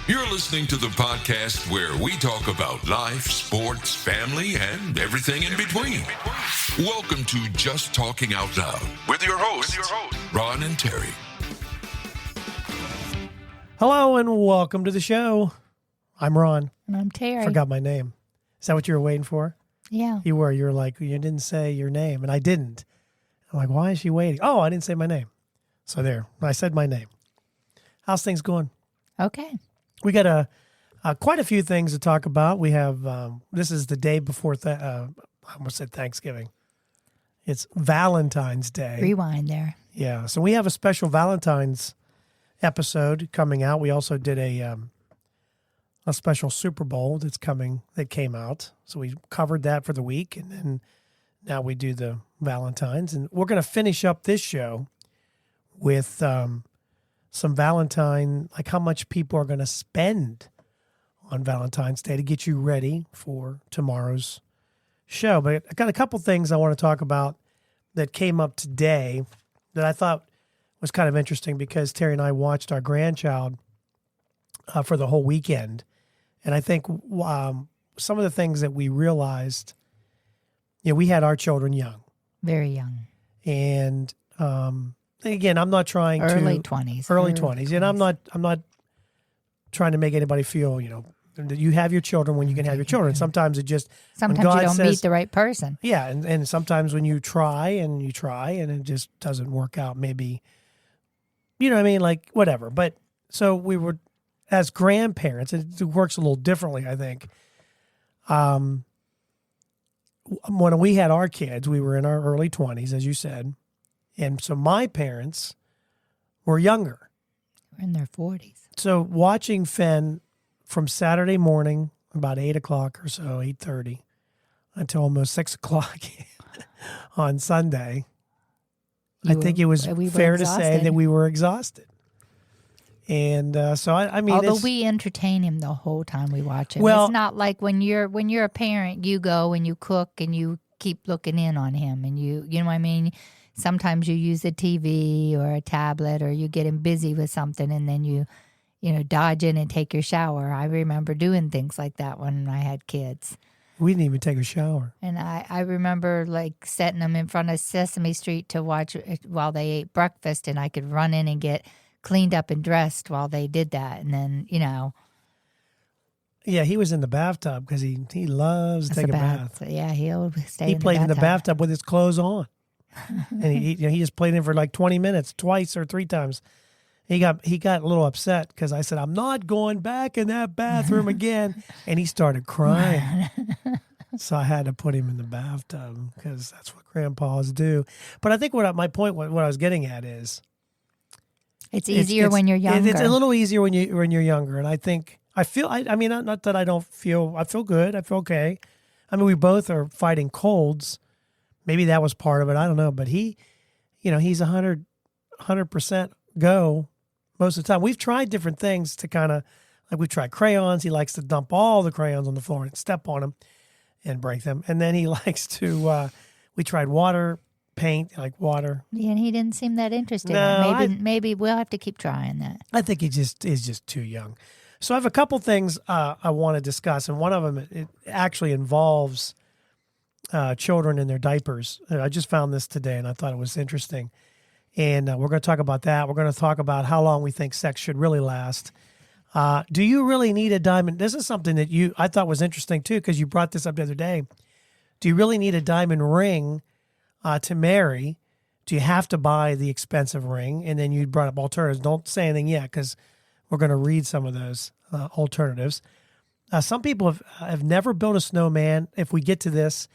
You're listening to the podcast where we talk about life, sports, family, and everything in between. Welcome to Just Talking Out Loud with your hosts, Ron and Terry. Hello and welcome to the show. I'm Ron. And I'm Terry. Forgot my name. Is that what you were waiting for? Yeah. You were. You were like, you didn't say your name, and I didn't. I'm like, why is she waiting? Oh, I didn't say my name. So there, I said my name. How's things going? Okay. We got quite a few things to talk about. We have, this is the day before, I almost said Thanksgiving. It's Valentine's Day. Rewind there. Yeah. So we have a special Valentine's episode coming out. We also did a special Super Bowl that came out. So we covered that for the week. And then now we do the Valentines. And we're going to finish up this show with some Valentine, like how much people are going to spend on Valentine's Day to get you ready for tomorrow's show. But I got a couple things I want to talk about that came up today that I thought was kind of interesting because Terry and I watched our grandchild for the whole weekend. And I think some of the things that we realized, we had our children young. Very young. And again, I'm not trying early to 20s. Early 20s. And I'm not trying to make anybody feel, that you have your children when you can have your children. Sometimes you don't meet the right person. Yeah, and sometimes when you try and it just doesn't work out, maybe, like whatever. But so we were, as grandparents, it works a little differently, I think. When we had our kids, we were in our early 20s, as you said. And so my parents were younger. We're in their 40s. So watching Fenn from Saturday morning, about 8 o'clock or so, 8:30, until almost 6 o'clock on Sunday, I think it was fair to say that we were exhausted. And so, I mean, although we entertain him the whole time we watch him. Well, it's not like when you're a parent, you go and you cook and you keep looking in on him and you know what I mean? Sometimes you use a TV or a tablet or you get him busy with something and then you dodge in and take your shower. I remember doing things like that when I had kids. We didn't even take a shower. And I remember like setting them in front of Sesame Street to watch while they ate breakfast and I could run in and get cleaned up and dressed while they did that. And then, Yeah, he was in the bathtub because he loves to take a bath. Yeah, he'll stay He played in the bathtub with his clothes on. And he just played in for like 20 minutes, twice or three times. He got a little upset because I said, I'm not going back in that bathroom again. And he started crying. So I had to put him in the bathtub because that's what grandpas do. But I think what I was getting at is it's easier when you're younger. It's a little easier when you're younger. And I think I feel not that I feel good. I feel okay. I mean, we both are fighting colds. Maybe that was part of it. I don't know. But he's 100% go most of the time. We've tried different things to kind of, like we've tried crayons. He likes to dump all the crayons on the floor and step on them and break them. And then he likes to, we tried water, paint, like water. Yeah, and he didn't seem that interested. No, maybe we'll have to keep trying that. I think he just is just too young. So I have a couple things I want to discuss. And one of them, it actually involves children in their diapers. I just found this today, and I thought it was interesting. And we're going to talk about that. We're going to talk about how long we think sex should really last. Do you really need a diamond? This is something that I thought was interesting, too, because you brought this up the other day. Do you really need a diamond ring to marry? Do you have to buy the expensive ring? And then you brought up alternatives. Don't say anything yet, because we're going to read some of those alternatives. Some people have never built a snowman. If we get to this,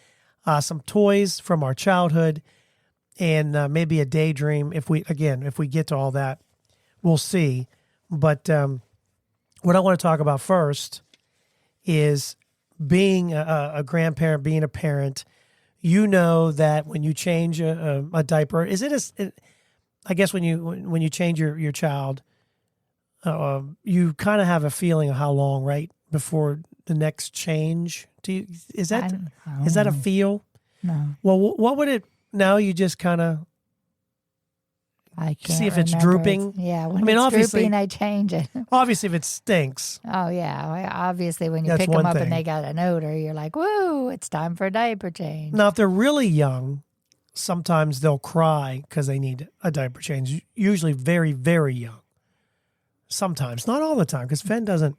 some toys from our childhood, and maybe a daydream. If we get to all that, we'll see. But what I want to talk about first is being a grandparent, being a parent. That when you change a diaper, I guess when you change your child, you kind of have a feeling of how long, right, before the next change. Is that a feel? No. Well, what would it? No, you just kind of I can't see if it's remember. drooping. Yeah, when I mean, it's obviously- drooping, I change it. Obviously, if it stinks, Oh, yeah. Well, obviously, when you That's pick them one up thing. and they got an odor, you're like, woo, it's time for a diaper change. now if they're really young, sometimes they'll cry because they need a diaper change. Usually, very, very young. Sometimes, not all the time, because Fenn doesn't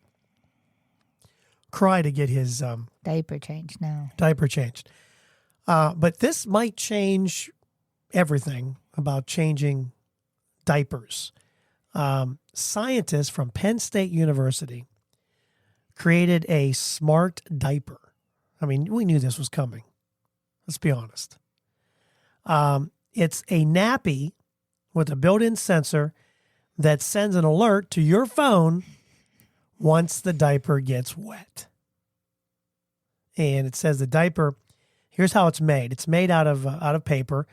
cry to get his Diaper change, no. diaper changed. But this might change everything about changing diapers. Scientists from Penn State University created a smart diaper. I mean, we knew this was coming. Let's be honest. It's a nappy with a built-in sensor that sends an alert to your phone once the diaper gets wet. And it says the diaper, here's how it's made. It's made out of paper,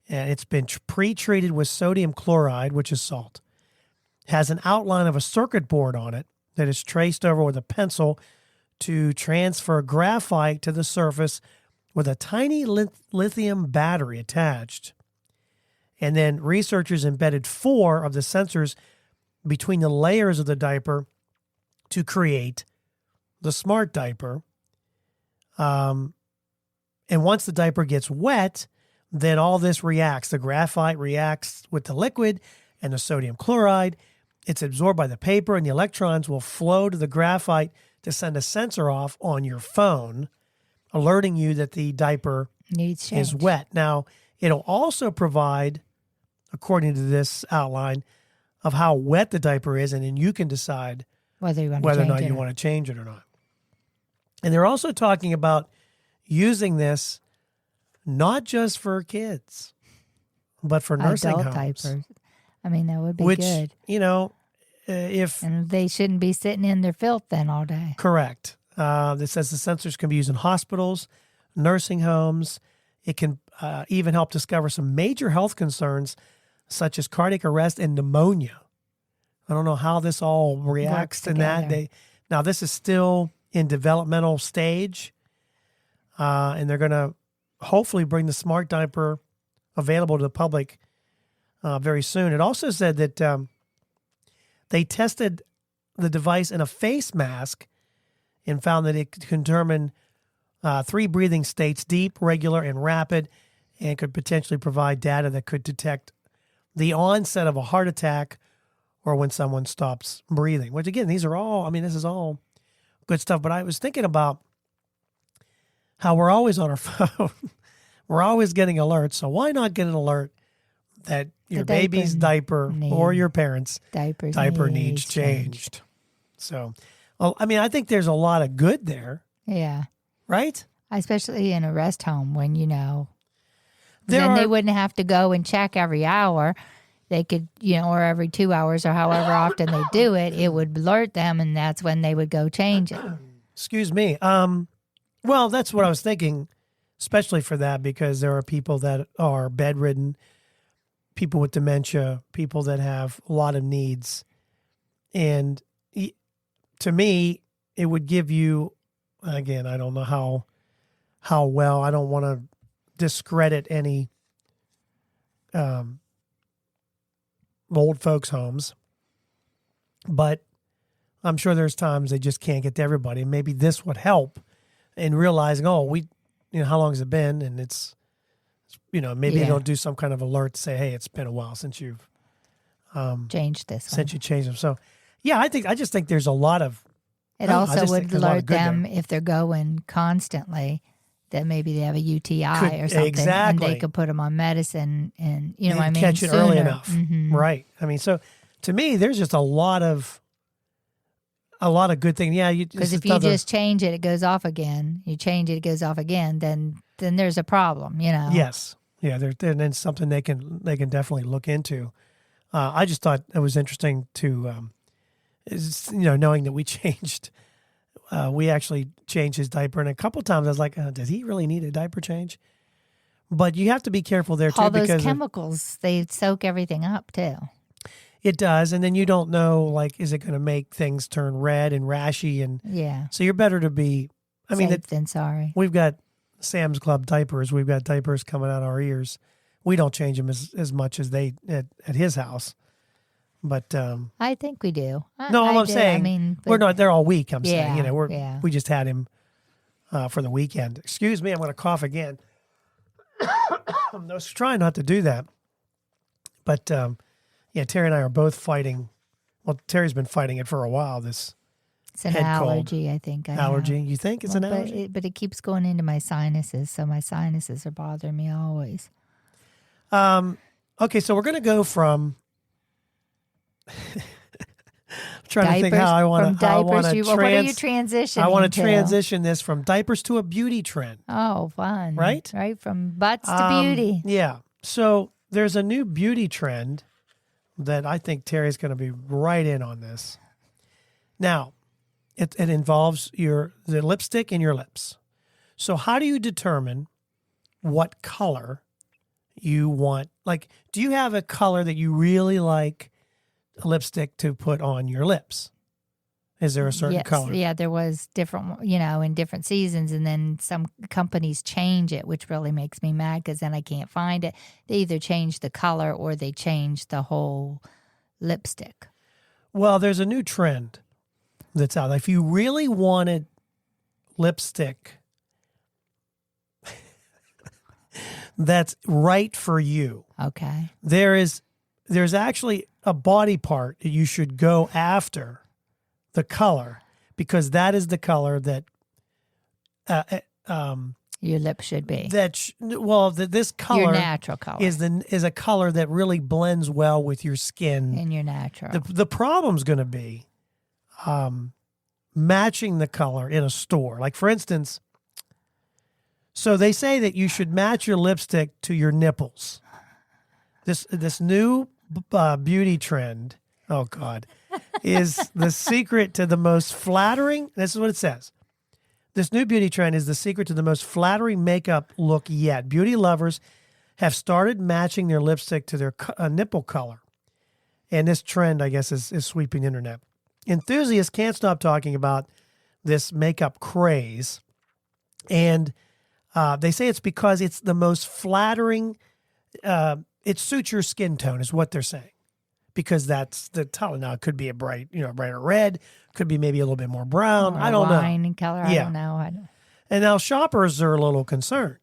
and it's been pre-treated with sodium chloride, which is salt. It has an outline of a circuit board on it that is traced over with a pencil to transfer graphite to the surface with a tiny lithium battery attached. And then researchers embedded 4 of the sensors between the layers of the diaper to create the smart diaper. And once the diaper gets wet, then all this reacts. The graphite reacts with the liquid and the sodium chloride. It's absorbed by the paper, and the electrons will flow to the graphite to send a sensor off on your phone, alerting you that the diaper Needs change. is wet. Now, it'll also provide, according to this outline, of how wet the diaper is, and then you can decide Whether or not you want to change it or not. And they're also talking about using this not just for kids, but for nursing adult homes. diapers. I mean, that would be Which, good. If And they shouldn't be sitting in their filth then all day. correct, it says the sensors can be used in hospitals, nursing homes. It can even help discover some major health concerns such as cardiac arrest and pneumonia. I don't know how this all reacts to that. Now, this is still in developmental stage, and they're going to hopefully bring the smart diaper available to the public very soon. It also said that they tested the device in a face mask and found that it could determine 3 breathing states: deep, regular, and rapid, and could potentially provide data that could detect the onset of a heart attack or when someone stops breathing. Which, again, these are all, this is all good stuff. But I was thinking about how we're always on our phone. We're always getting alerts. So why not get an alert that your baby's diaper or your parents' diaper needs changed? So, I think there's a lot of good there. Yeah. Right? Especially in a rest home when, they wouldn't have to go and check every hour. They could, or every 2 hours or however often they do it, it would alert them, and that's when they would go change it. Excuse me. Well, that's what I was thinking, especially for that, because there are people that are bedridden, people with dementia, people that have a lot of needs. And to me, it would give you, again, I don't know how well, I don't want to discredit any old folks' homes, but I'm sure there's times they just can't get to everybody. And maybe this would help in realizing, how long has it been? And it's, maybe they'll do some kind of alert to say, hey, it's been a while since you've changed this one. Since you changed them. So, yeah, I just think there's a lot of. It also would alert them if they're going constantly that maybe they have a UTI or something. Exactly. And they could put them on medicine and, catch it early enough. Mm-hmm. Right. So to me, there's just a lot of good things. Yeah. Because if you just change it, it goes off again. You change it, it goes off again. Then there's a problem, Yes. Yeah. Then something they can definitely look into. I just thought it was interesting to, knowing that we changed. We actually changed his diaper, and a couple times I was like, does he really need a diaper change? But you have to be careful there, too. All those chemicals, they soak everything up, too. It does, and then you don't know, is it going to make things turn red and rashy? And yeah. So you're better to be, safe than sorry. We've got Sam's Club diapers. We've got diapers coming out our ears. We don't change them as much as they at his house. But I think we do. no, all I'm do. saying, I mean, we're not there all week. I'm Yeah, saying, you know, yeah. we just had him for the weekend. Excuse me, I'm going to cough again. I was trying not to do that, but yeah, Terry and I are both fighting. Well, Terry's been fighting it for a while. This It's an head cold. allergy, I think. Allergy? You think it's an allergy? But it keeps going into my sinuses, so my sinuses are bothering me always. Okay, so we're going to go from. I'm trying Diapers, to think how I want to. what are you transitioning? I want to transition this from diapers to a beauty trend. Oh, fun! Right? Right, from butts to beauty. Yeah. So there's a new beauty trend that I think Terry's going to be right in on this. Now, it involves the lipstick in your lips. So how do you determine what color you want? Like, do you have a color that you really like a lipstick to put on your lips? Is there a certain color? Yeah, there was different, in different seasons, and then some companies change it, which really makes me mad because then I can't find it. They either change the color or they change the whole lipstick. Well, there's a new trend that's out. If you really wanted lipstick that's right for you, okay, there's actually a body part that you should go after the color, because that is the color that your lips should be. This color, your natural color, is a color that really blends well with your skin and your natural. The problem's going to be matching the color in a store. Like, for instance, so they say that you should match your lipstick to your nipples. This new beauty trend, oh God, is the secret to the most flattering. This is what it says. This new beauty trend is the secret to the most flattering makeup look yet. Beauty lovers have started matching their lipstick to their nipple color. And this trend, I guess, is sweeping the internet. Enthusiasts can't stop talking about this makeup craze. And they say it's because it's the most flattering. It suits your skin tone is what they're saying. Because that's the color. Now, it could be a brighter red. Could be maybe a little bit more brown. I don't know. Wine color. Yeah. I don't know. And now shoppers are a little concerned.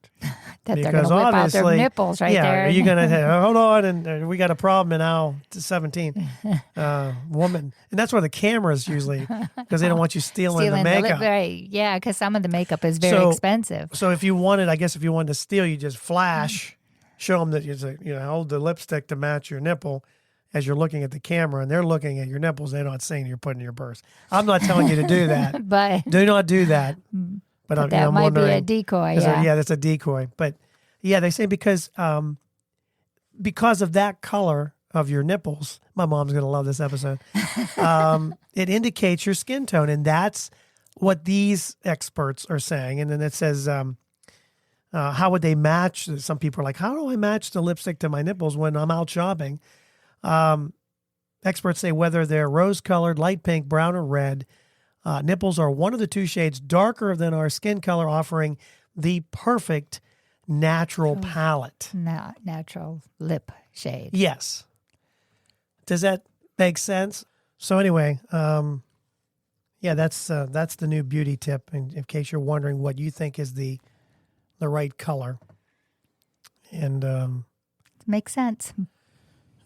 That they're going to whip out their nipples there. Are you going to say, hold on, and we got a problem in aisle 17. Woman. And that's where the cameras usually, because they don't want you stealing the makeup. Right. Yeah, because some of the makeup is very expensive. So if you wanted to steal, you just flash, show them that you hold the lipstick to match your nipple as you're looking at the camera, and they're looking at your nipples. They're not saying you're putting in your purse. I'm not telling you to do that. But do not do that. But that might be a decoy. Yeah, that's a decoy. But yeah, they say because of that color of your nipples, my mom's going to love this episode. It indicates your skin tone, and that's what these experts are saying. And then it says, how would they match? Some people are like, how do I match the lipstick to my nipples when I'm out shopping? Experts say whether they're rose-colored, light pink, brown, or red, nipples are one of the two shades darker than our skin color, offering the perfect natural palette. Natural lip shade. Yes. Does that make sense? So anyway, that's the new beauty tip. In case you're wondering what you think is the right color, and makes sense.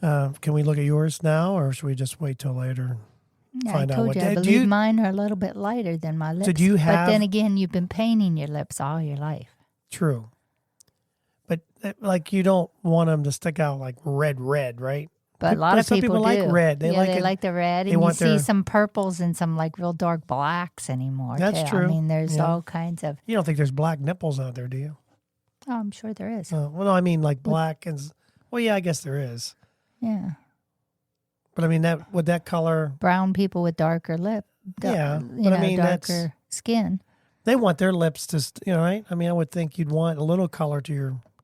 Can we look at yours now, or should we just wait till later? I believe mine are a little bit lighter than my lips. Did you have? But then again, you've been painting your lips all your life. True. But you don't want them to stick out like red, right? But a lot of people like red. They like the red, and you see some purples and some like real dark blacks anymore. That's too. true. I mean, there's all kinds of. You don't think there's black nipples out there, do you? Oh, I'm sure there is. Well, no, I mean like black and. Well, yeah, I guess there is. Yeah. But I mean that color. Brown people with darker lip. Darker skin. They want their lips to, right? I mean, I would think you'd want a little color to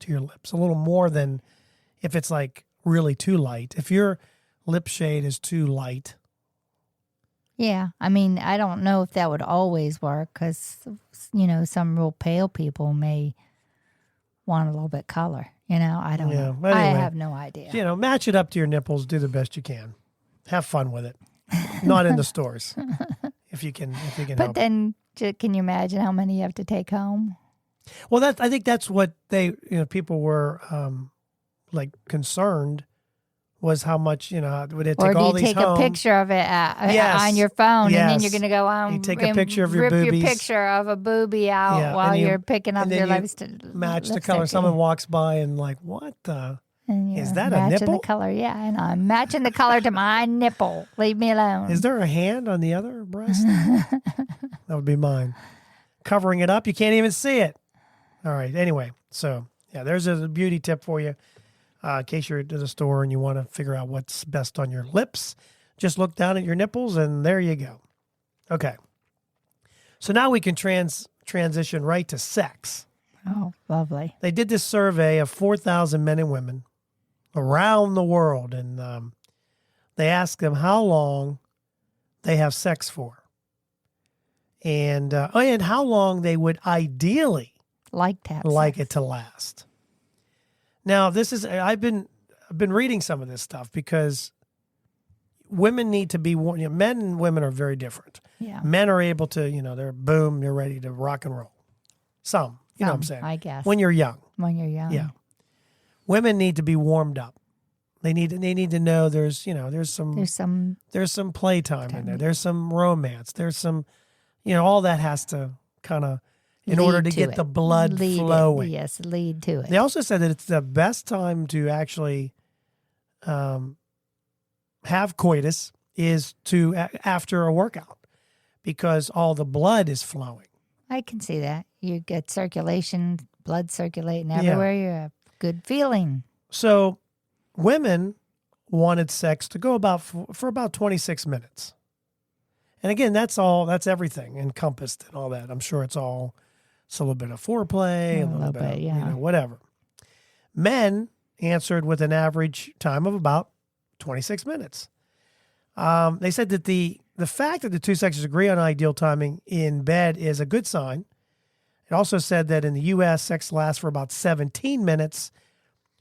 your lips, a little more than if it's like really too light. If your lip shade is too light. Yeah, I mean, I don't know if that would always work because, some real pale people may want a little bit color. I don't know. But anyway, I have no idea. Match it up to your nipples. Do the best you can. Have fun with it. Not in the stores, if you can. But help. then, can you imagine how many you have to take home? Well, I think that's what people were concerned was how much would it take or do all you these take home? a picture of it on your phone, and then you're going to go on. You take a picture of your rip boobies. your picture of a boobie out while you're picking up your lipstick. Match the color. Someone walks by and what the. Is that a nipple? The color, yeah, and I'm matching the color to my nipple. Leave me alone. Is there a hand on the other breast? That would be mine. Covering it up, you can't even see it. All right. Anyway, so there's a beauty tip for you. In case you're at the store and you want to figure out what's best on your lips, just look down at your nipples and there you go. Okay. So now we can transition right to sex. Oh, lovely. They did this survey of 4,000 men and women around the world, and they asked them how long they have sex for, and how long they would ideally like it to last. Now, this is I've been reading some of this stuff because women need to be warned. Men and women are very different. Yeah, men are able to they're ready to rock and roll. Some, you know what I'm saying? I guess when you're young. Yeah. Women need to be warmed up. They need to know there's some playtime in there. There's some romance. There's some, all that has to kind of in order to get the blood flowing. Lead to it. They also said that it's the best time to actually have coitus is after a workout because all the blood is flowing. I can see that. You get circulation, blood circulating everywhere. You have good feeling. So women wanted sex to go for about 26 minutes. And again, that's everything encompassed and all that. I'm sure it's a little bit of foreplay, a little bit of, whatever. Men answered with an average time of about 26 minutes. They said that the fact that the two sexes agree on ideal timing in bed is a good sign. It also said that in the U.S., sex lasts for about 17 minutes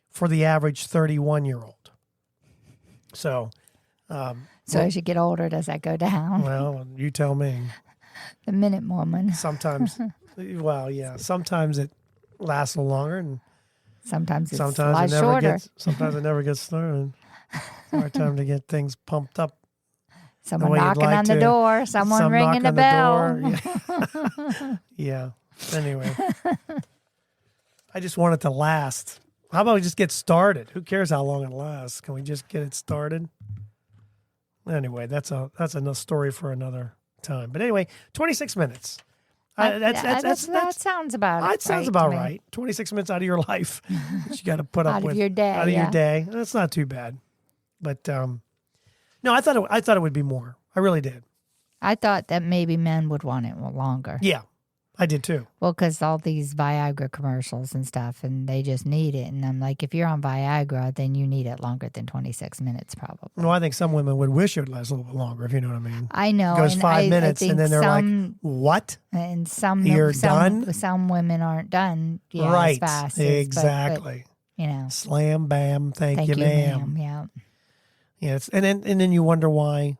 for the average 31-year-old. So as you get older, does that go down? Well, you tell me. The minute woman. Sometimes, sometimes it lasts a little longer, and sometimes it's sometimes shorter. Sometimes it never gets started. It's hard time to get things pumped up. Someone knocking on the door. Someone ringing the bell. Yeah. Anyway, I just want it to last. How about we just get started? Who cares how long it lasts? Can we just get it started? Anyway, that's another story for another time. But anyway, 26 minutes. That sounds about right. That sounds about right. 26 minutes out of your life that you got to put up with. Your day. Out of your day. That's not too bad. But no, I thought it would be more. I really did. I thought that maybe men would want it longer. Yeah, I did too. Well, because all these Viagra commercials and stuff, and they just need it. And I'm like, if you're on Viagra, then you need it longer than 26 minutes, probably. No, I think some women would wish it would last a little bit longer, if you know what I mean. I know. It goes 5 minutes, and then they're like, what? And some done? Some women aren't done right. as fast. Exactly. But, slam, bam, thank you, ma'am. Yeah. Yeah, and then you wonder why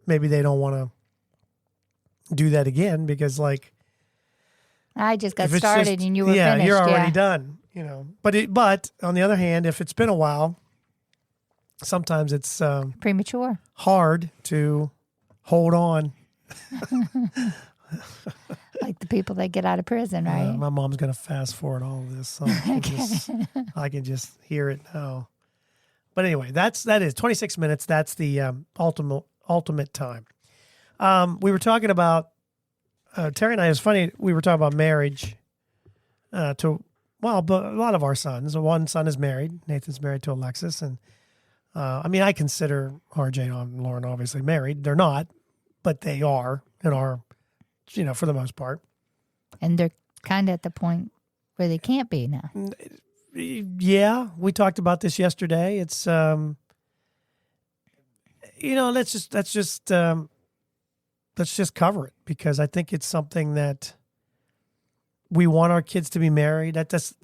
maybe they don't want to do that again because I just got started and you were finished. You're already done. But on the other hand, if it's been a while, sometimes it's premature, hard to hold on. Like the people that get out of prison, right? My mom's gonna fast forward all of this, so I can just hear it now. But anyway, that is 26 minutes. That's the ultimate time. We were talking about Terry and I. It's funny. We were talking about marriage. But a lot of our sons. One son is married. Nathan's married to Alexis, and I consider RJ and Lauren obviously married. They're not, but they are and are, for the most part. And they're kind of at the point where they can't be now. Yeah, we talked about this yesterday. It's let's just cover it because I think it's something that we want our kids to be married. That's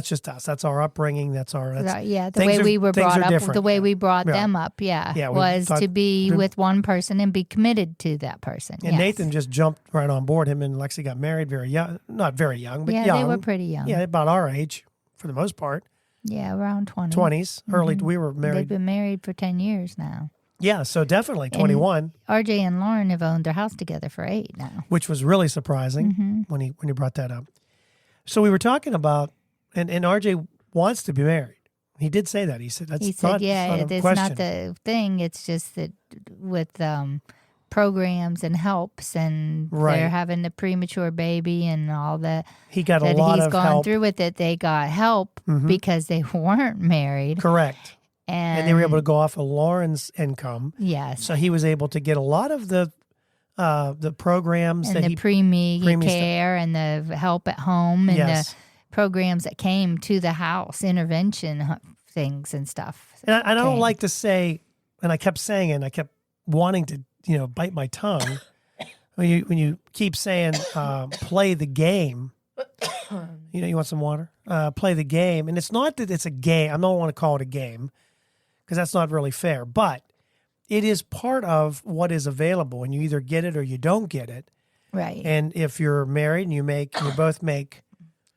just us. That's our upbringing. The way we were brought up, different. the way we brought them up, was to be with one person and be committed to that person. And Nathan just jumped right on board. Him and Lexi got married very young. Not very young, but young. They were pretty young. Yeah, about our age for the most part. Yeah, around 20. 20s. Early, we were married. They've been married for 10 years now. Yeah, so definitely 21. And RJ and Lauren have owned their house together for 8 now. Which was really surprising when he brought that up. So we were talking about, and RJ wants to be married. He did say that. He said it's not the thing. It's just that with programs and helps, and they're having the premature baby and all that. He got a lot of help. He's gone through with it. They got help because they weren't married. Correct. And they were able to go off of Lauren's income. Yes. So he was able to get a lot of the programs and the preemie care and the help at home and the programs that came to the house, intervention things and stuff. And I don't like to say, and I kept saying it, and I kept wanting to, bite my tongue. when you keep saying, play the game, you want some water? Play the game. And it's not that it's a game. I don't want to call it a game because that's not really fair. But it is part of what is available, and you either get it or you don't get it. Right. And if you're married and you both make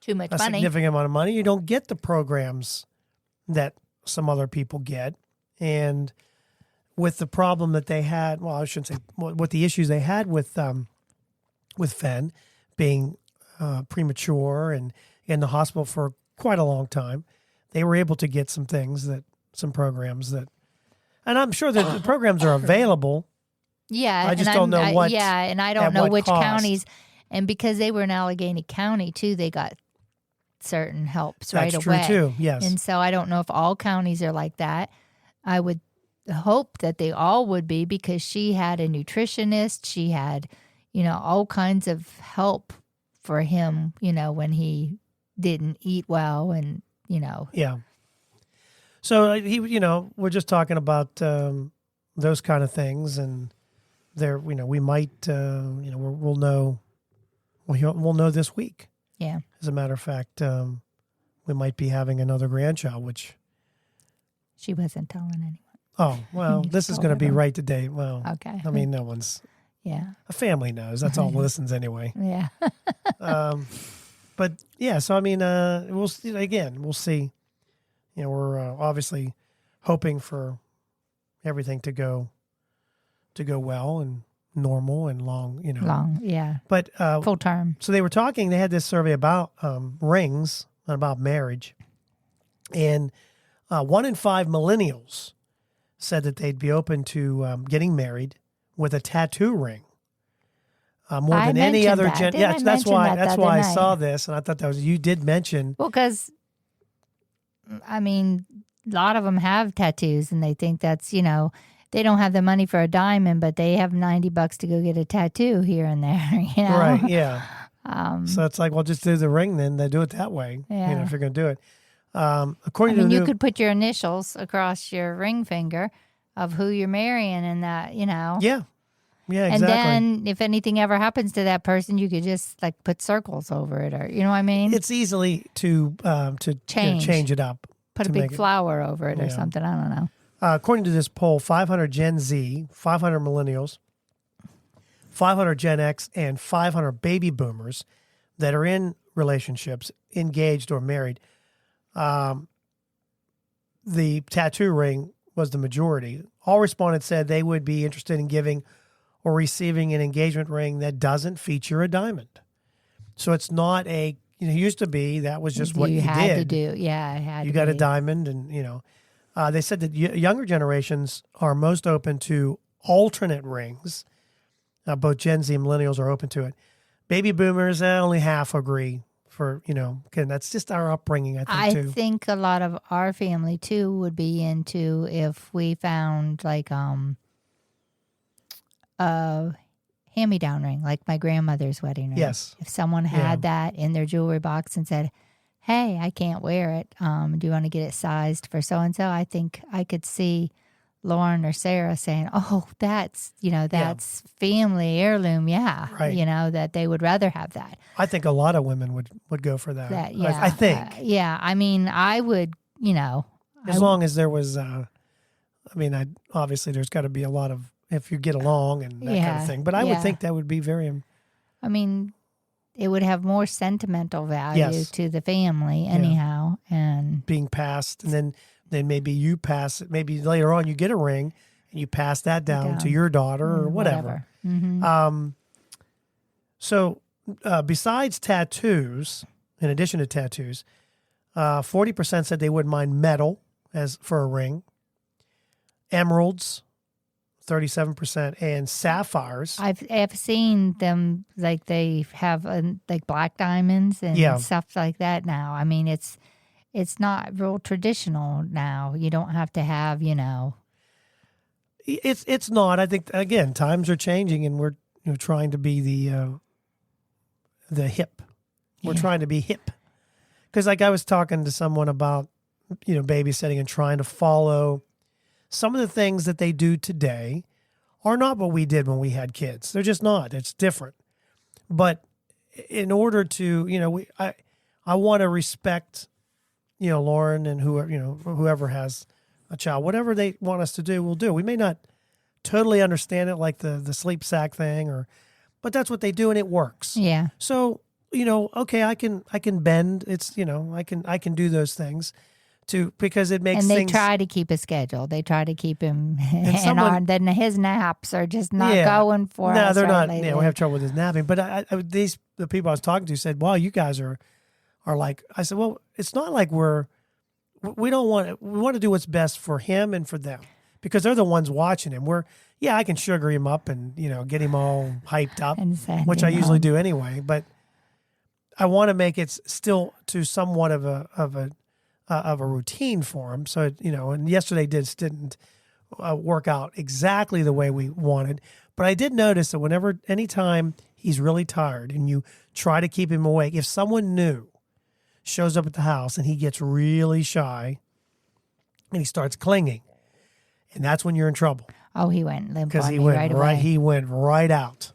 too much money, significant amount of money, you don't get the programs that some other people get. And with the problem that they had, well, I shouldn't say what the issues they had with Fenn being premature and in the hospital for quite a long time, they were able to get some programs that, and I'm sure that the programs are available. Yeah. I just don't know what. Yeah, and I don't know which counties. And because they were in Allegheny County too, they got certain helps right away. That's true too, yes. And so I don't know if all counties are like that. I would hope that they all would be, because she had a nutritionist. She had, all kinds of help for him, when he didn't eat well and, Yeah. So we're just talking about those kind of things, and we might, we'll know this week. Yeah. As a matter of fact, we might be having another grandchild, which she wasn't telling anyone. Oh, well, this is going to be right today. Well, okay. I mean, no one's. Yeah. A family knows. That's all listens anyway. Yeah. But yeah, so I mean, we'll see. Again, we'll see. We're obviously hoping for everything to go well and normal and long. Long, yeah. But full term. So they were talking. They had this survey about rings and about marriage, and 1 in 5 millennials said that they'd be open to getting married with a tattoo ring. More than any other that's why I saw this, and I thought that was, you did mention. Well, because I mean, a lot of them have tattoos, and they think that's, they don't have the money for a diamond, but they have $90 to go get a tattoo here and there. Right? Yeah. So it's like, well, just do the ring then. They do it that way. Yeah. If you're going to do it. You could put your initials across your ring finger of who you're marrying, and that, Yeah. Yeah, exactly. And then if anything ever happens to that person, you could just put circles over it, or you know what I mean? It's easily to change it up. Put a big flower over it or something. I don't know. According to this poll, 500 Gen Z, 500 millennials, 500 Gen X, and 500 baby boomers that are in relationships, engaged or married, the tattoo ring was the majority. All respondents said they would be interested in giving or receiving an engagement ring that doesn't feature a diamond. So it's not it used to be that was just what you had did. to do. Yeah, it had you to got be. a diamond, and they said that younger generations are most open to alternate rings. Both Gen Z and millennials are open to it. Baby boomers, only half agree. That's just our upbringing, I think, too. I think a lot of our family, too, would be into if we found, a hand-me-down ring, like my grandmother's wedding ring. Yes. If someone had that in their jewelry box and said, hey, I can't wear it. Do you want to get it sized for so-and-so? I think I could see Lauren or Sarah saying, "Oh, that's that's family heirloom." Yeah, Right. that they would rather have that. I think a lot of women would go for that. That yeah, I think. yeah. I mean, I would. As long as there was, obviously there's got to be a lot of, if you get along and that kind of thing. But I would think that would be very. I mean, it would have more sentimental value Yes. to the family anyhow, and being passed, and then maybe you pass it. Maybe later on you get a ring and you pass that down to your daughter or whatever. Mm-hmm. So besides tattoos, in addition to tattoos, 40% said they wouldn't mind metal as for a ring, emeralds, 37%, and sapphires. I've seen them, like they have like black diamonds and stuff like that now. I mean, it's not real traditional now. You don't have to have, It's not. I think again, times are changing, and we're trying to be the hip. We're trying to be hip, because like I was talking to someone about babysitting and trying to follow some of the things that they do today are not what we did when we had kids. They're just not. It's different. But in order to, I want to respect, Lauren and whoever has a child, whatever they want us to do, we'll do. We may not totally understand it, like the sleep sack thing, but that's what they do and it works. Yeah. So, okay, I can bend. It's, I can do those things. Because it makes things. And they things, try to keep a schedule. They try to keep him, then his naps are just not going for us. No, they're not. Lately. Yeah, we have trouble with his napping. But the people I was talking to said, "Well, you guys are like." I said, "Well, it's not like we don't want. We want to do what's best for him and for them, because they're the ones watching him. I can sugar him up and get him all hyped up, which I usually do anyway. But I want to make it still to somewhat of a routine for him. So, and yesterday didn't work out exactly the way we wanted. But I did notice that anytime he's really tired and you try to keep him awake, if someone new shows up at the house and he gets really shy and he starts clinging, and that's when you're in trouble. Oh, he went limp because he went right out.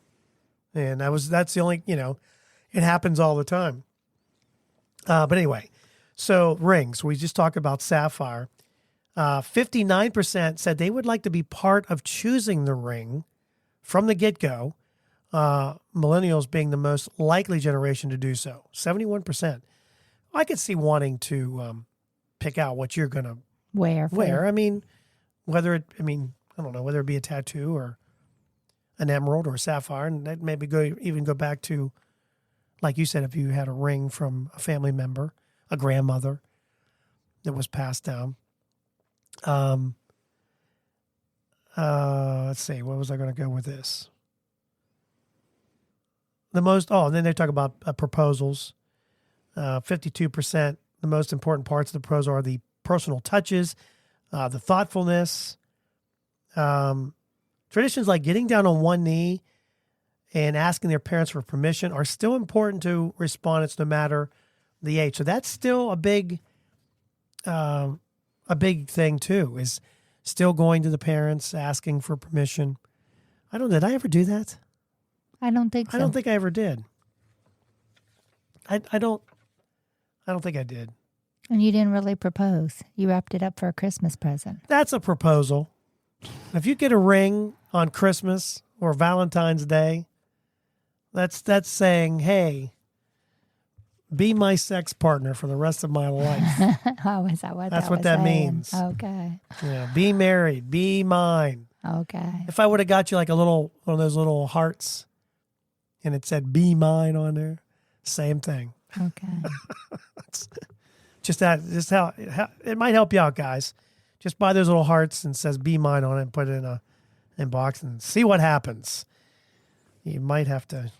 And that's the only, it happens all the time. But anyway, so rings, we just talked about sapphire. 59% said they would like to be part of choosing the ring from the get-go, millennials being the most likely generation to do so. 71%. I could see wanting to pick out what you're going to wear. I mean, I don't know, whether it be a tattoo or an emerald or a sapphire, and that maybe even go back to, like you said, if you had a ring from a family member, a grandmother that was passed down. Let's see, what was I going to go with this? And then they talk about proposals. 52%, the most important parts of the proposal are the personal touches, the thoughtfulness. Traditions like getting down on one knee and asking their parents for permission are still important to respondents no matter the age. So that's still a big thing too, is still going to the parents, asking for permission. Did I ever do that? I don't think so. I don't think I ever did. I don't think I did. And you didn't really propose. You wrapped it up for a Christmas present. That's a proposal. If you get a ring on Christmas or Valentine's Day, that's saying, hey, be my sex partner for the rest of my life. Oh, is that what that's that what was that saying? means. Okay. Yeah, be married, be mine. Okay. If I would have got you like one of those little hearts and it said be mine on there, same thing. Okay. just how it might help you out, guys. Just buy those little hearts and says be mine on it and put it in a box and see what happens. You might have to.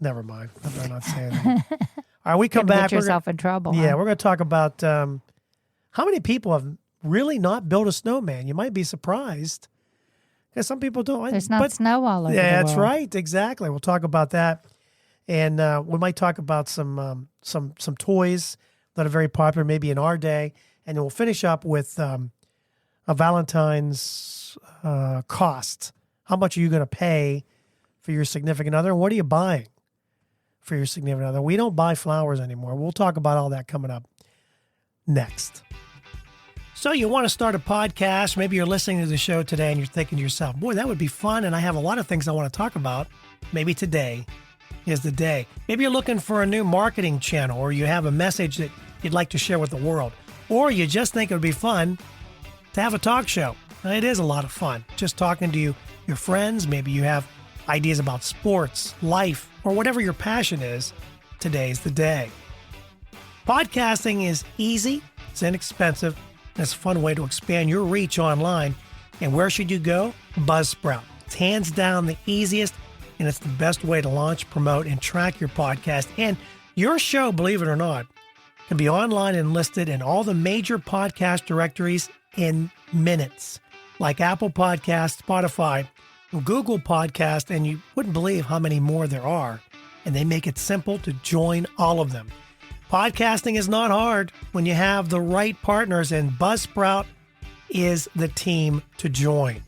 Never mind. I better not say anything. All right, we come back. Get yourself in trouble. Yeah, huh? we're going to talk about how many people have really not built a snowman. You might be surprised because some people don't. There's not snow all over. Yeah, the that's world. right. Exactly. We'll talk about that, and we might talk about some toys that are very popular, maybe in our day, and then we'll finish up with a Valentine's cost. How much are you going to pay for your significant other? And what are you buying for your significant other? We don't buy flowers anymore. We'll talk about all that coming up next. So you want to start a podcast. Maybe you're listening to the show today and you're thinking to yourself, boy, that would be fun. And I have a lot of things I want to talk about. Maybe today is the day. Maybe you're looking for a new marketing channel, or you have a message that you'd like to share with the world, or you just think it would be fun to have a talk show. Now, it is a lot of fun just talking to your friends. Maybe you have ideas about sports, life, or whatever your passion is. Today's the day. Podcasting is easy, it's inexpensive, and it's a fun way to expand your reach online. And where should you go? Buzzsprout. It's hands down the easiest, and it's the best way to launch, promote, and track your podcast. And your show, believe it or not, can be online and listed in all the major podcast directories in minutes, like Apple Podcasts, Spotify, Google Podcast, and you wouldn't believe how many more there are. And they make it simple to join all of them. Podcasting is not hard when you have the right partners, and Buzzsprout is the team to join.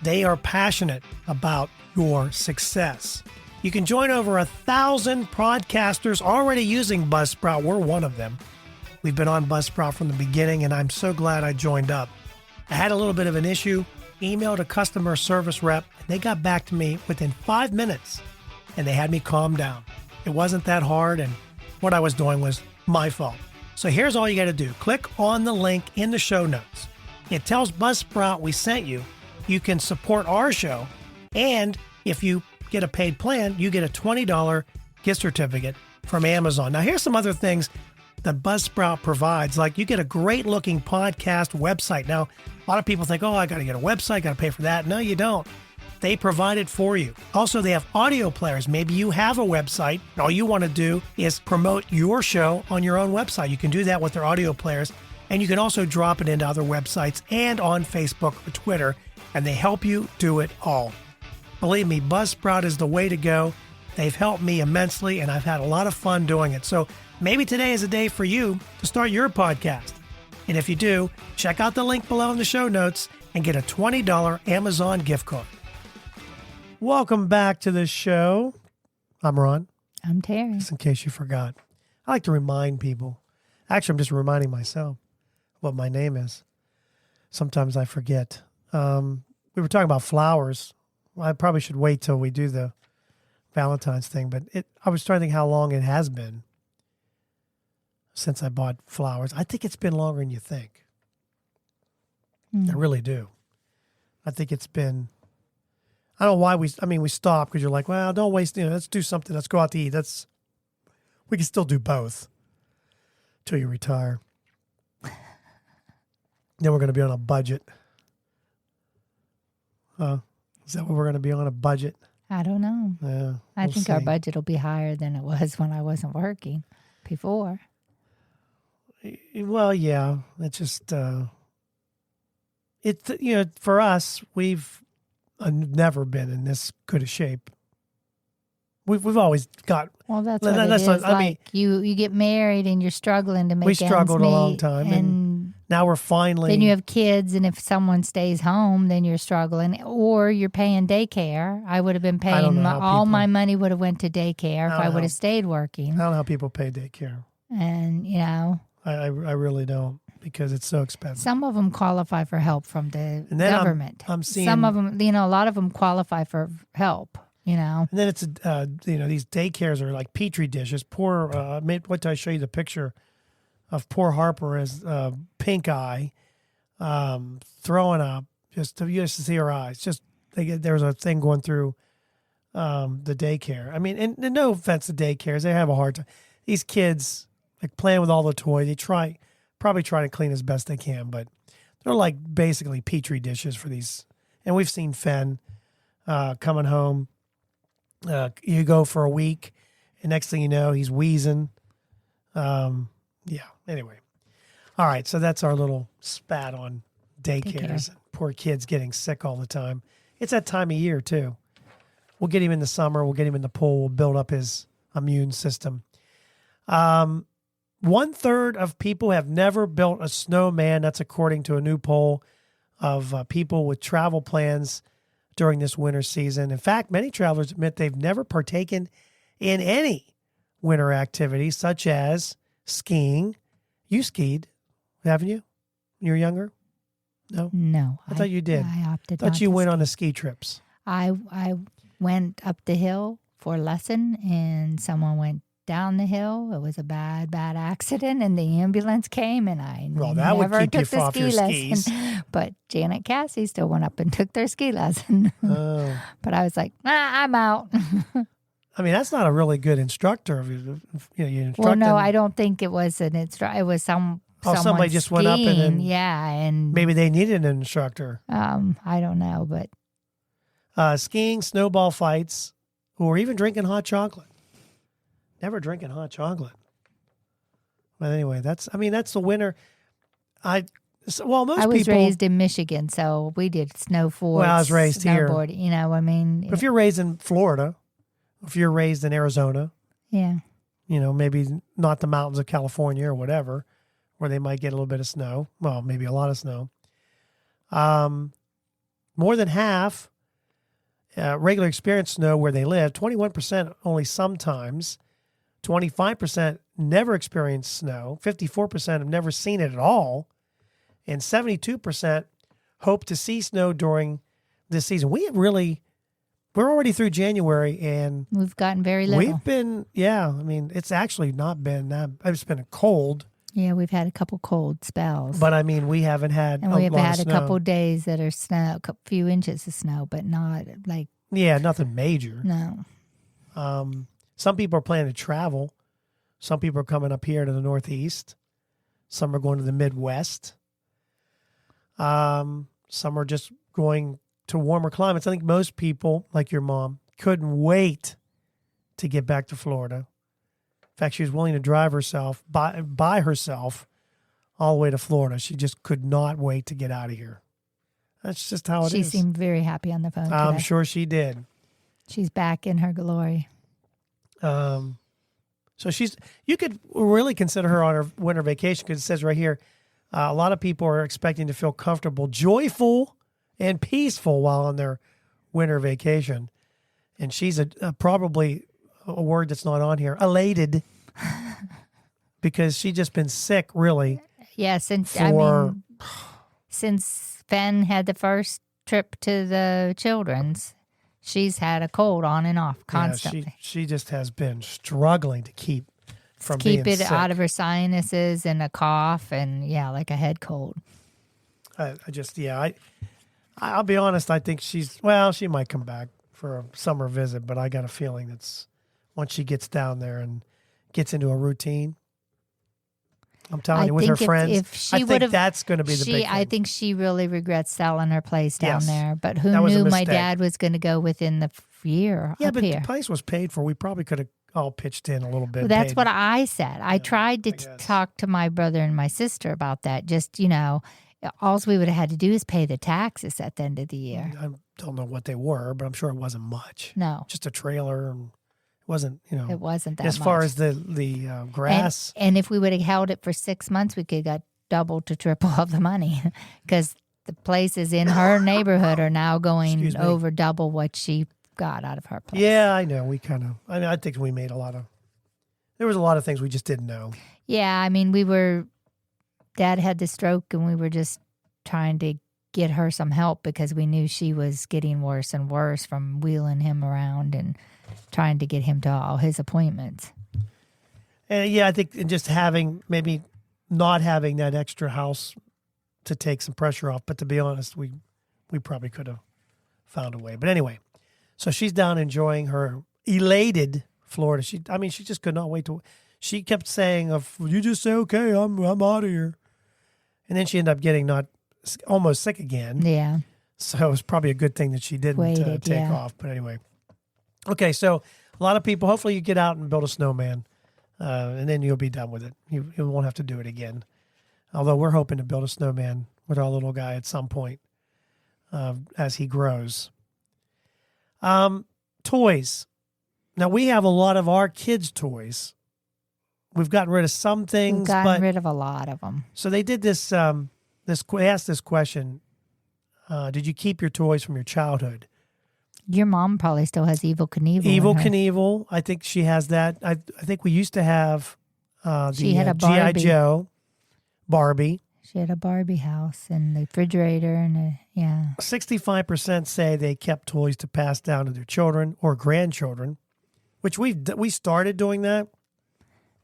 They are passionate about your success. You can join over 1,000 podcasters already using Buzzsprout. We're one of them. We've been on Buzzsprout from the beginning, and I'm so glad I joined up. I had a little bit of an issue, emailed a customer service rep, and they got back to me within 5 minutes, and they had me calm down. It wasn't that hard, and what I was doing was my fault. So here's all you got to do. Click on the link in the show notes. It tells Buzzsprout we sent you. You can support our show, and if you get a paid plan, you get a $20 gift certificate from Amazon. Now, here's some other things that Buzzsprout provides. Like, you get a great looking podcast website. Now, a lot of people think, oh, I got to get a website, got to pay for that. No, you don't. They provide it for you. Also, they have audio players. Maybe you have a website. All you want to do is promote your show on your own website. You can do that with their audio players. And you can also drop it into other websites and on Facebook or Twitter, and they help you do it all. Believe me, Buzzsprout is the way to go. They've helped me immensely, and I've had a lot of fun doing it. So maybe today is a day for you to start your podcast. And if you do, check out the link below in the show notes and get a $20 Amazon gift card. Welcome back to the show. I'm Ron. I'm Terry. Just in case you forgot. I like to remind people. Actually, I'm just reminding myself what my name is. Sometimes I forget. We were talking about flowers. I probably should wait till we do the Valentines thing, but I was trying to think how long it has been since I bought flowers. I think it's been longer than you think. I really do. I think it's been, I don't know why we stopped, because you're like, well, don't waste, let's do something. Let's go out to eat. We can still do both till you retire. Then we're going to be on a budget. Is that what we're going to be on, a budget? I don't know. Yeah, I think our see. budget will be higher than it was when I wasn't working before. Well, yeah, it's just, for us, we've never been in this good a shape. We've always got. Well, that's what it is. You get married and you're struggling to make ends meet. We struggled a long time, and now we're finally. Then you have kids, and if someone stays home, then you're struggling, or you're paying daycare. I would have been paying all my money would have went to daycare if I would have stayed working. I don't know how people pay daycare, and I really don't, because it's so expensive. Some of them qualify for help from the government. I'm seeing some of them. A lot of them qualify for help. And then it's these daycares are like petri dishes. Poor, what did I show you the picture of poor Harper as pink eye, throwing up. You just to see her eyes. Just there was a thing going through the daycare. I mean, and no offense to daycares, they have a hard time. These kids like playing with all the toys. They probably try to clean as best they can, but they're like basically petri dishes for these. And we've seen Fenn coming home. You go for a week, and next thing you know, he's wheezing. Anyway. All right, so that's our little spat on daycares. Poor kids getting sick all the time. It's that time of year, too. We'll get him in the summer. We'll get him in the pool. We'll build up his immune system. 1/3 of people have never built a snowman. That's according to a new poll of people with travel plans during this winter season. In fact, many travelers admit they've never partaken in any winter activities such as skiing. You skied, haven't you? When you were younger? No? No. I thought you did. I opted I thought not you to went ski. on the ski trips. I went up the hill for a lesson, and someone went down the hill. It was a bad accident, and the ambulance came, and I That would never keep you took the off ski your lesson. skis. But Janet Cassie still went up and took their ski lesson. Oh. But I was like, I'm out. I mean, that's not a really good instructor. You instruct Well, no, them. I don't think it was an instructor. It was someone somebody just went up and then yeah, and maybe they needed an instructor. I don't know, but Skiing, snowball fights, or even drinking hot chocolate. Never drinking hot chocolate. But anyway, that's the winter. Most I was people. raised in Michigan, so we did snow forts. Well, I was raised here. Snowboard, you know, I mean. But if you're raised in Florida, if you're raised in Arizona, Yeah. maybe not the mountains of California or whatever, where they might get a little bit of snow. Well, maybe a lot of snow. More than half regular experience snow where they live. 21% only sometimes. 25% never experienced snow. 54% have never seen it at all. And 72% hope to see snow during this season. We're already through January, and We've gotten very little. we've been, it's actually not been that, it's been cold, Yeah, we've had a couple cold spells. but we haven't had and a we've lot had of a snow. couple days that are snow, a few inches of snow, but not like, Yeah, nothing major. no. Some people are planning to travel. Some people are coming up here to the Northeast. Some are going to the Midwest. Some are just going to warmer climates. I think most people, like your mom, couldn't wait to get back to Florida. In fact, she was willing to drive herself by herself all the way to Florida. She just could not wait to get out of here. That's just how it is. She seemed very happy on the phone today. I'm sure she did. She's back in her glory. So you could really consider her on her winter vacation, because it says right here, a lot of people are expecting to feel comfortable, joyful, and peaceful while on their winter vacation. And she's probably a word that's not on here, elated, because she's just been sick, really. Yeah, since Ben had the first trip to the children's, she's had a cold on and off constantly. Yeah, she just has been struggling to keep from being Keep it sick. out of her sinuses and a cough and, like a head cold. I'll be honest. I think she might come back for a summer visit, but I got a feeling that's once she gets down there and gets into a routine. I'm telling you, with her friends, I think that's going to be the big thing. I think she really regrets selling her place down Yes. there. But who That was a knew my mistake. dad was going to go within the year Yeah, up but here? the place was paid for. We probably could have all pitched in a little bit. Well, that's paid. what I said. I tried to guess. talk to my brother and my sister about that. Just, all we would have had to do is pay the taxes at the end of the year. I don't know what they were, but I'm sure it wasn't much. No, Just a trailer. And it wasn't, it wasn't that as much. far as the grass. And if we would have held it for 6 months, we could have got double to triple of the money, because the places in her neighborhood are now going Excuse me. over double what she got out of her place. Yeah, I know. I think we made there was a lot of things we just didn't know. Yeah, Dad had the stroke, and we were just trying to get her some help because we knew she was getting worse and worse from wheeling him around and trying to get him to all his appointments. And I think just maybe not having that extra house to take some pressure off. But to be honest, we probably could have found a way. But anyway, so she's down enjoying her elated Florida. She just could not wait she kept saying, you just say, okay, I'm out of here. And then she ended up getting almost sick again. Yeah. So it was probably a good thing that she didn't Waited, take yeah. off. But anyway. Okay, so a lot of people, hopefully you get out and build a snowman, and then you'll be done with it. You won't have to do it again. Although we're hoping to build a snowman with our little guy at some point as he grows. Toys. Now, we have a lot of our kids' toys. We've gotten rid of some things. We've gotten rid of a lot of them. So they did this. They asked this question: Did you keep your toys from your childhood? Your mom probably still has Evil Knievel. Evil Knievel. I think she has that. I think we used to have She had a G.I. Barbie. Joe, Barbie. She had a Barbie house and the refrigerator and 65% say they kept toys to pass down to their children or grandchildren, which we started doing that.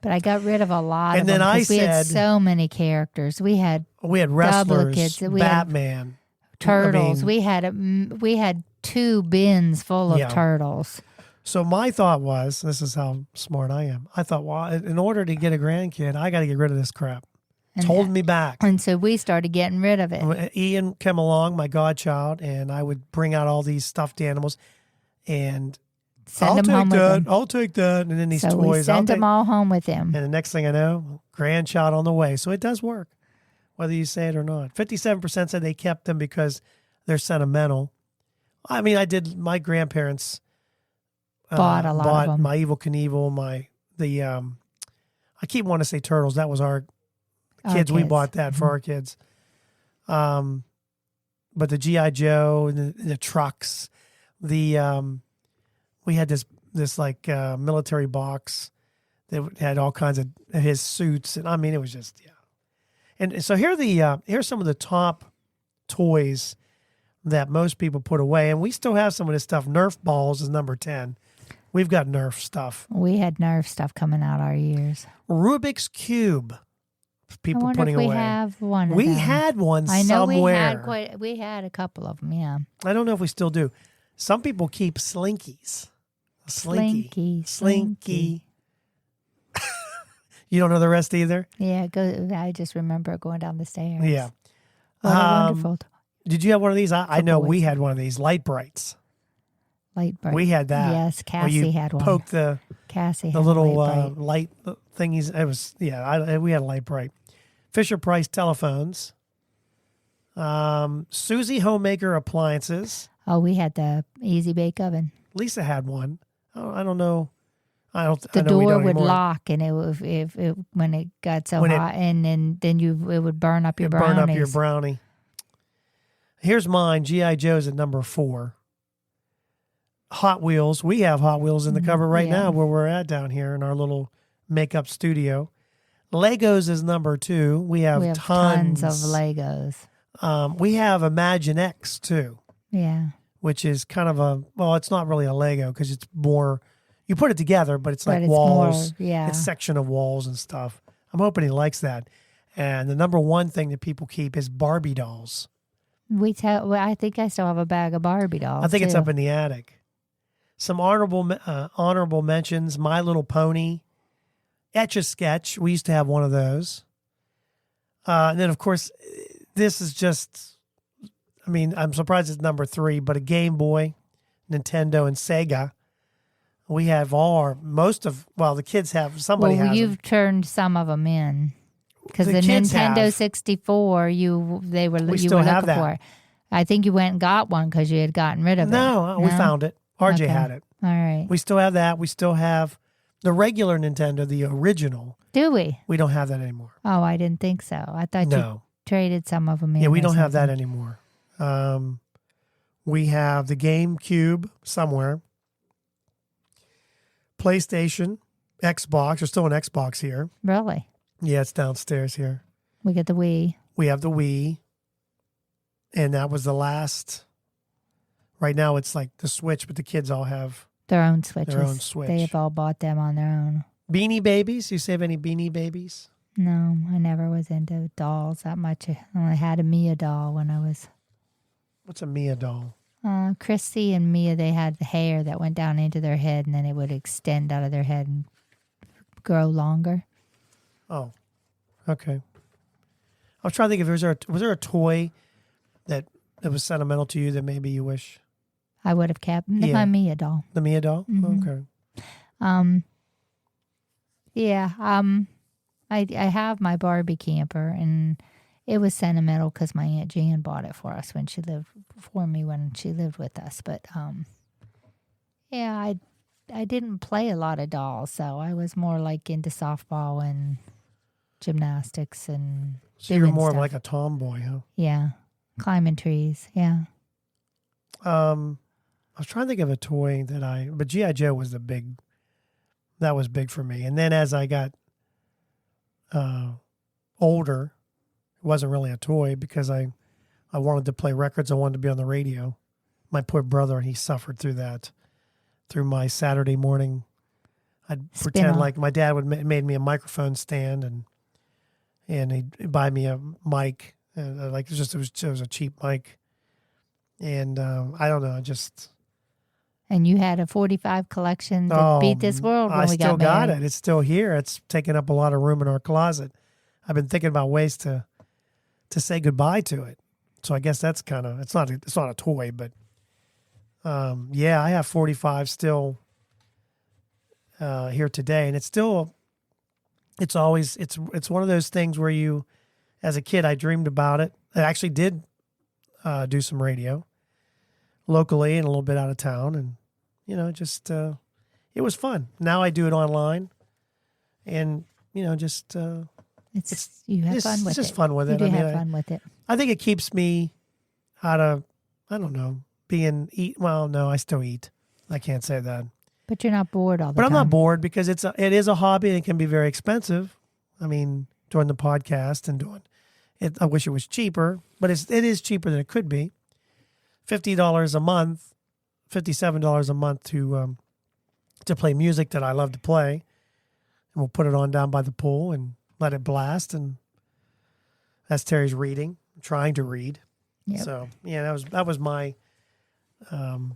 But I got rid of a lot And of then them I because we had said- so many characters. We had wrestlers, Duplicates. We had Batman. turtles. I mean- we had 2 bins full of Yeah. turtles. So my thought was, this is how smart I am. I thought, well, in order to get a grandkid, I got to get rid of this crap. It's holding me back. And so we started getting rid of it. Ian came along, my godchild, and I would bring out all these stuffed animals, and Send them home with him. I'll take that, and then these So we toys. sent them all home with him. And the next thing I know, grandchild on the way. So it does work, whether you say it or not. 57% said they kept them because they're sentimental. I mean, I did. My grandparents Bought a lot of them. my Evil Knievel, I keep wanting to say turtles. That was our kids. We bought that for our kids. But the G.I. Joe and the trucks, we had this like military box that had all kinds of his suits, and I mean it was just And so here's some of the top toys that most people put away, and we still have some of this stuff. Nerf balls is number 10. We've got Nerf stuff. We had Nerf stuff coming out our years. Rubik's Cube. People I wonder putting if we away. have one. Of We them. had one I know somewhere. we had a couple of them. Yeah. I don't know if we still do. Some people keep Slinkies. Slinky. You don't know the rest either? Yeah. I just remember going down the stairs. Yeah. What a wonderful Did you have one of these? I know we boys. had one of these, Light Brights. light bright. We had that. Yes, where Cassie you had one. Poke the Cassie had little light bright. light thingies. It was we had a Light Bright. Fisher Price telephones. Susie Homemaker appliances. Oh, we had the Easy Bake Oven. Lisa had one. I don't know. I know The we door don't would anymore. lock, and if when it got so When it- hot, and then it would burn up your It brownies. burn up your brownie. Here's mine. G.I. Joe's at number 4. Hot Wheels. We have Hot Wheels in the cover right yeah. now where we're at down here in our little makeup studio. Legos is number 2. We have tons of Legos. We have Imagine X too, Yeah. which is kind of it's not really a Lego because it's more, you put it together, but it's like But it's walls. more, yeah. It's section of walls and stuff. I'm hoping he likes that. And the number one thing that people keep is Barbie dolls. I think I still have a bag of Barbie dolls. I think it's too. up in the attic. Some honorable mentions: My Little Pony, Etch-a-Sketch. We used to have one of those. And then, of course, this is just. I mean, I'm surprised it's number 3, but a Game Boy, Nintendo, and Sega. We have the kids have. Somebody has. You've turned some of them in because The the kids Nintendo have. 64 you were still looking have that. for. I think you went and got one because you had gotten rid of it. No, we found it. RJ Okay. had it. All right. We still have that. We still have the regular Nintendo, the original. Do we? We don't have that anymore. Oh, I didn't think so. I thought you No. traded some of them in. Yeah, we or don't have that something. anymore. We have the GameCube somewhere. PlayStation, Xbox. There's still an Xbox here. Really? Yeah, it's downstairs here. We got the Wii. We have the Wii. And that was the last. Right now it's like the Switch, but the kids all have Their own Switches. their own Switch. They have all bought them on their own. Beanie Babies. You save any Beanie Babies? No, I never was into dolls that much. I only had a Mia doll when I was. What's a Mia doll? Chrissy and Mia, they had the hair that went down into their head and then it would extend out of their head and grow longer. Oh, okay. I was trying to think if was there a toy that was sentimental to you that maybe you wish? I would have kept Yeah. my Mia doll. The Mia doll? Mhm. Okay. Yeah. I have my Barbie camper, and it was sentimental because my Aunt Jan bought it for us when she lived with us. But yeah, I didn't play a lot of dolls, so I was more like into softball and gymnastics and So you're doing more of stuff. like a tomboy, huh? Yeah, Climbing trees, yeah. I was trying to think of a toy but G.I. Joe was that was big for me. And then as I got older, it wasn't really a toy because I wanted to play records. I wanted to be on the radio. My poor brother, he suffered through that. Through my Saturday morning, I'd pretend like my dad made me a microphone stand and he'd buy me a mic. And it was a cheap mic. And I don't know, And you had a 45 collection that beat this world when we got married. I still got it. It's still here. It's taking up a lot of room in our closet. I've been thinking about ways to say goodbye to it. So I guess that's kind of it's not a toy, but yeah, I have 45 still here today, and it's one of those things where you, as a kid, I dreamed about it. I actually did do some radio locally and a little bit out of town, and it was fun. Now I do it online, and you have fun with it. It's just fun with it. You do have fun with it. I think it keeps me out of, I don't know, well, no, I still eat. I can't say that. But you're not bored all the time. But I'm not bored because it is a hobby and it can be very expensive. I mean, doing the podcast and doing it, I wish it was cheaper, but it is cheaper than it could be. $50 a month, $57 a month to play music that I love to play. And we'll put it on down by the pool and let it blast. And that's Terry's trying to read. Yep. So yeah, that was my, I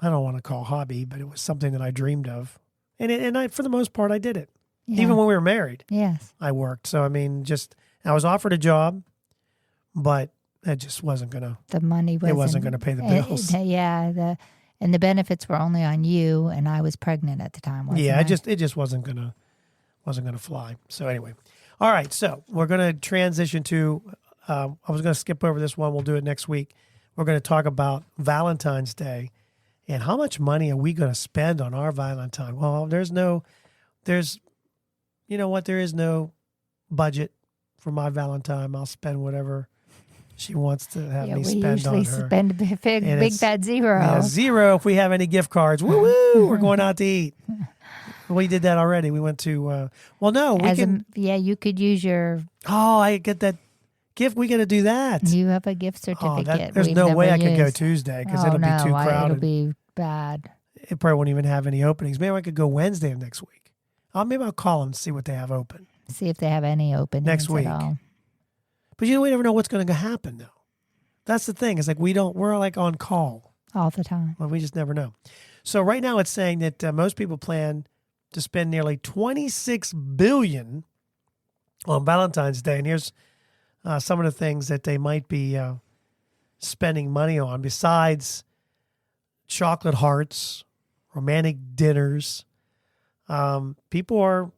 don't want to call hobby, but it was something that I dreamed of. And I, for the most part, I did it. Yeah. Even when we were married. Yes. I worked. So, I mean, I was offered a job, but it just wasn't going to. The money wasn't going to pay the bills. And the benefits were only on you, and I was pregnant at the time. Wasn't I? it just wasn't going to fly. So anyway. All right. So we're going to transition to, I was going to skip over this one. We'll do it next week. We're going to talk about Valentine's Day and how much money are we going to spend on our Valentine? Well, there is no budget for my Valentine. I'll spend whatever she wants to have me spend on her. We usually spend a big fat zero. Yeah, zero if we have any gift cards. Woo-woo, we're going out to eat. We did that already. We went to, you could use your. Oh, I get that gift. We got to do that. You have a gift certificate. There's no way I could go Tuesday because it'll be too crowded. It'll be bad. It probably won't even have any openings. Maybe I could go Wednesday of next week. Maybe I'll call them and see what they have open. See if they have any openings next week. At all. But we never know what's going to happen, though. That's the thing. It's like we're like on call. All the time. Well, we just never know. So right now it's saying that most people plan to spend nearly $26 billion on Valentine's Day. And here's some of the things that they might be spending money on besides chocolate hearts, romantic dinners. People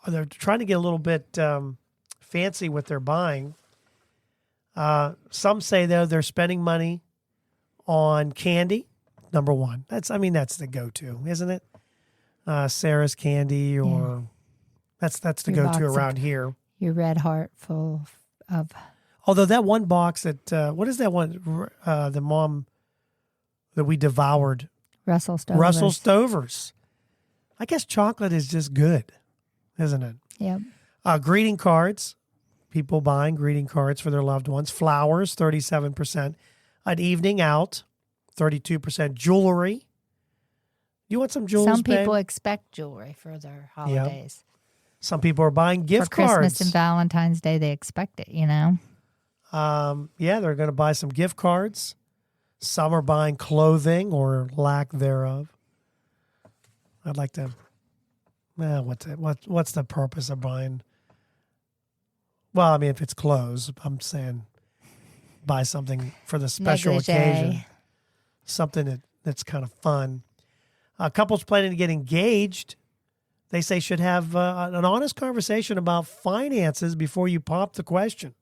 they're trying to get a little bit fancy with their buying. Some say though they're spending money on candy. Number one, that's the go-to, isn't it? Sarah's candy, or that's the go-to around here. Your red heart full of. Although that one box that what is that one? The mom that we devoured. Russell Stovers. Russell Stovers. I guess chocolate is just good, isn't it? Yep. Greeting cards. People buying greeting cards for their loved ones. Flowers, 37%. An evening out, 32%. Jewelry. You want some jewels, Some people expect jewelry for their holidays. Yep. Some people are buying gift cards. For Christmas and Valentine's Day, they expect it, they're going to buy some gift cards. Some are buying clothing or lack thereof. I'd like to. What's the purpose of buying? Well, I mean, if it's clothes, I'm saying buy something for the special occasion. Something that's kind of fun. Couples planning to get engaged, they say should have an honest conversation about finances before you pop the question.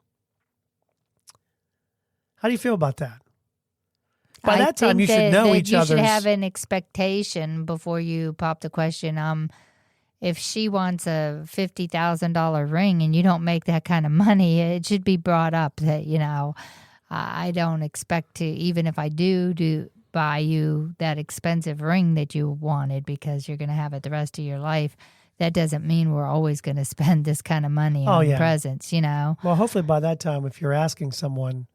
How do you feel about that? By that time, you should know each other. You should have an expectation before you pop the question. if she wants a $50,000 ring and you don't make that kind of money, it should be brought up that, I don't expect to, even if I do buy you that expensive ring that you wanted because you're going to have it the rest of your life, that doesn't mean we're always going to spend this kind of money on presents, Well, hopefully by that time, if you're asking someone,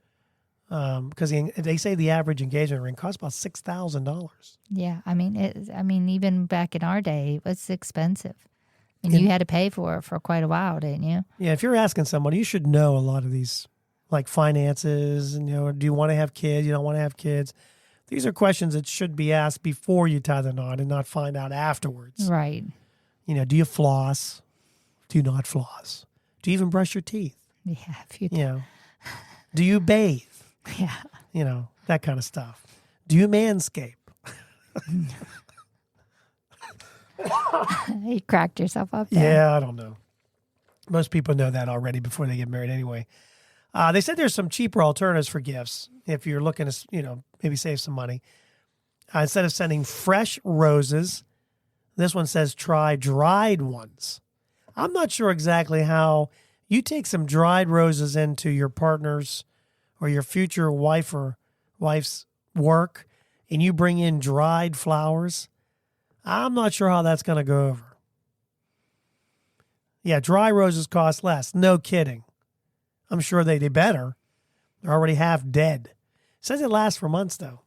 because they say the average engagement ring costs about $6,000. Yeah, I mean, even back in our day, it was expensive. I mean, you had to pay for it for quite a while, didn't you? Yeah, if you're asking someone, you should know a lot of these, like finances, and do you want to have kids? You don't want to have kids? These are questions that should be asked before you tie the knot and not find out afterwards. Right. Do you floss? Do you not floss? Do you even brush your teeth? Yeah, if you do you bathe? Yeah. That kind of stuff. Do you manscape? You cracked yourself up there. Yeah, I don't know. Most people know that already before they get married anyway. They said there's some cheaper alternatives for gifts if you're looking to, maybe save some money. Instead of sending fresh roses, this one says try dried ones. I'm not sure exactly how you take some dried roses into your partner's or your future wife or wife's work and you bring in dried flowers. I'm not sure how that's going to go over. Yeah, dry roses cost less. No kidding. I'm sure they do better. They're already half dead. It says it lasts for months, though.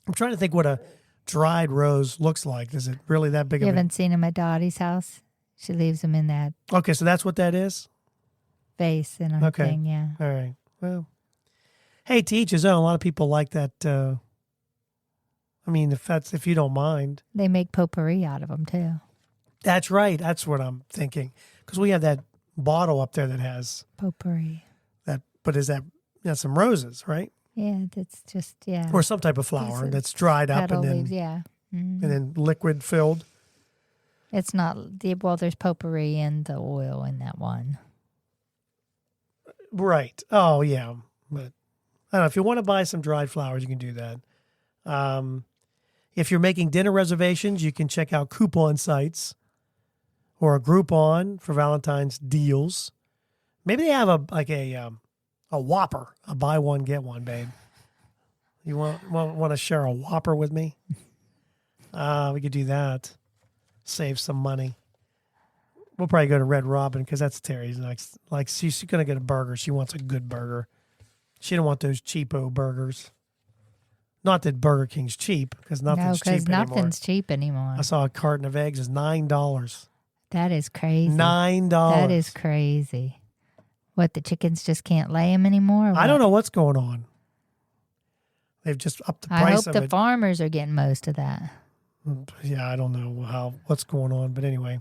I'm trying to think what a dried rose looks like. Is it really that big You of a... haven't seen them at Dottie's house? She leaves them in that Okay, so that's what that is? vase in her thing, yeah. All right. Well, hey, to each his own. A lot of people like that. If you don't mind. They make potpourri out of them, too. That's right. That's what I'm thinking. Because we have that bottle up there that has potpourri. But is that's some roses, right? Yeah, that's just, or some type of flower that's dried up and then leaves, and then liquid filled. It's not there's potpourri in the oil in that one. Right. Oh yeah, but I don't know if you want to buy some dried flowers, you can do that. If you're making dinner reservations, you can check out coupon sites or a Groupon for Valentine's deals. Maybe they have a Whopper, a buy one get one, babe. You want to share a Whopper with me? We could do that. Save some money. We'll probably go to Red Robin because that's Terry's next. Like she's gonna get a burger. She wants a good burger. She don't want those cheapo burgers. Not that Burger King's cheap because nothing's cheap anymore. Nothing's cheap anymore. I saw a carton of eggs is $9. That is crazy. $9. That is crazy. What, the chickens just can't lay them anymore? I don't know what's going on. They've just upped the price of it. I hope the farmers are getting most of that. Yeah, I don't know what's going on, but anyway.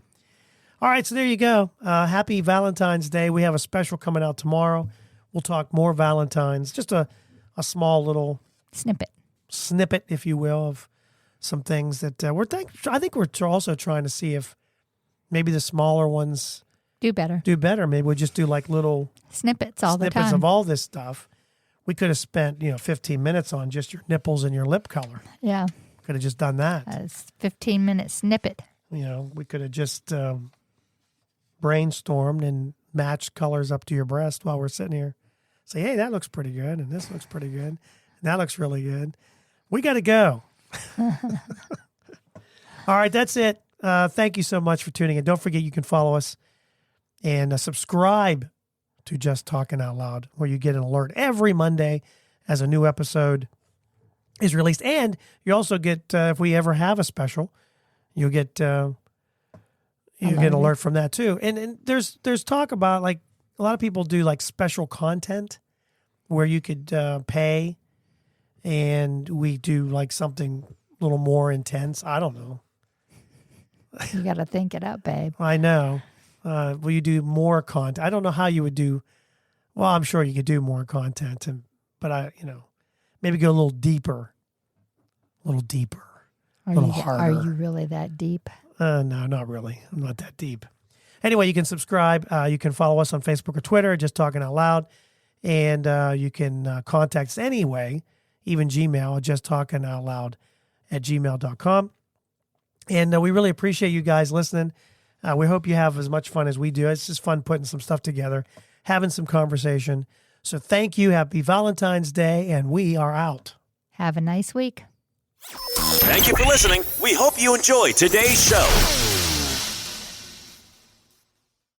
All right, so there you go. Happy Valentine's Day. We have a special coming out tomorrow. We'll talk more Valentines. Just a small little snippet, if you will, of some things that I think we're also trying to see if maybe the smaller ones do better. Maybe we'll just do like little snippets the time. Snippets of all this stuff. We could have spent 15 minutes on just your nipples and your lip color. Yeah. Could have just done that. A 15-minute snippet. We could have just brainstormed and matched colors up to your breast while we're sitting here. Say, hey, that looks pretty good, and this looks pretty good, and that looks really good. We got to go. All right, that's it. Thank you so much for tuning in. Don't forget you can follow us and subscribe to Just Talking Out Loud, where you get an alert every Monday as a new episode is released. And you also get, if we ever have a special, you'll get an alert from that too. And there's talk about, like, a lot of people do like special content where you could pay, and we do like something a little more intense. I don't know. You got to think it up, babe. I know. Will you do more content? I don't know how you would do. Well, I'm sure you could do more content, but maybe go a little deeper, a little harder. Are you really that deep? No, not really. I'm not that deep. Anyway, you can subscribe. You can follow us on Facebook or Twitter, Just Talking Out Loud. And you can contact us anyway, even Gmail, justtalkingoutloud@gmail.com. And we really appreciate you guys listening. We hope you have as much fun as we do. It's just fun putting some stuff together, having some conversation. So thank you. Happy Valentine's Day, and we are out. Have a nice week. Thank you for listening. We hope you enjoyed today's show.